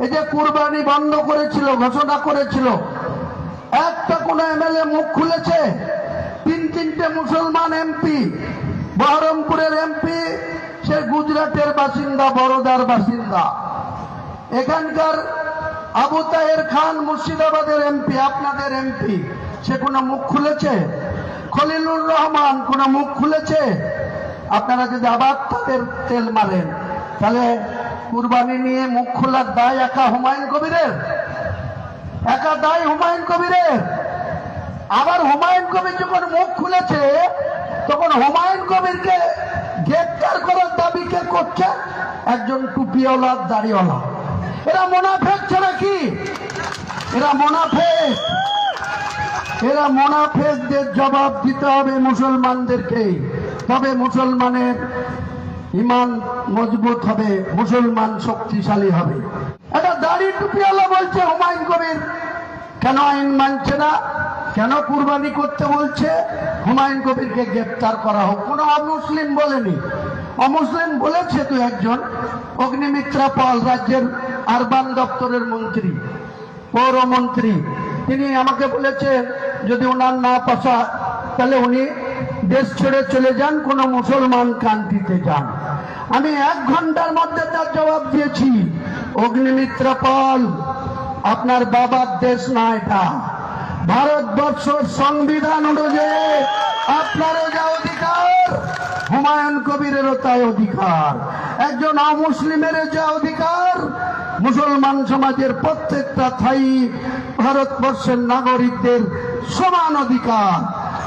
এই যে কুরবানি বন্ধ করেছিল, ঘোষণা করেছিল, একটা কোন এমএলএ মুখ খুলেছে? তিনটে মুসলমান এমপি, বহরমপুরের এমপি, সে গুজরাটের বাসিন্দা, বরোদার বাসিন্দা। এখানকার আবু তাহের খান মুর্শিদাবাদের এমপি, আপনাদের এমপি, সে কোনো মুখ খুলেছে? খলিলুর রহমান কোনো মুখ খুলেছে? আপনারা যদি আবার তাদের তেল মারেন, তাহলে কুরবানি নিয়ে মুখ খোলার দায় একা হুমায়ুন কবিরের? একা দায় হুমায়ুন কবিরের? আবার হুমায়ুন কবির যখন মুখ খুলেছে, তখন হুমায়ুন কবিরকে গ্রেপ্তার করার দাবি কে করছে? একজন টুপিওয়ালা, দাড়িওয়ালা। এরা মুনাফেক ছাড়া কি? এরা মুনাফেক। এরা মুনাফেকদের জবাব দিতে হবে মুসলমানদেরকে, তবে মুসলমানের ইমান মজবুত হবে, মুসলমান শক্তিশালী হবে। একটা দাড়ি টুপিওয়ালা বলছে হুমায়ুন কবির কেন আইন মানছে না, কেন কুরবানি করতে বলছে? হুমায়ুন কবিরকে গ্রেপ্তার করা হোক। কোনো অমুসলিম বলেনি। অমুসলিম বলেছে তো একজন, অগ্নিমিত্রা পাল, রাজ্যের আরবান দপ্তরের মন্ত্রী, পৌরমন্ত্রী। তিনি আমাকে বলেছেন যদি ওনার না পোষায় তাহলে উনি দেশ ছেড়ে চলে যান, কোন মুসলমান কান্ট্রিতে যান। আমি 1 ঘন্টার মধ্যে তার জবাব দিয়েছি, অগ্নিমিত্রা পাল, আপনার বাবার দেশ না এটা। ভারতবর্ষের সংবিধান অনুযায়ী আপনারও যা অধিকার, হুমায়ুন কবিরেরও তাই অধিকার। একজন অমুসলিমের যা অধিকার, মুসলমান সমাজের প্রত্যেকটা থাই ভারতবর্ষের নাগরিকদের সমান অধিকার।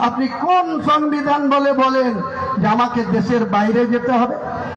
আপনি কোন সংবিধান বলে বলেন যে আমাকে দেশের বাইরে যেতে হবে?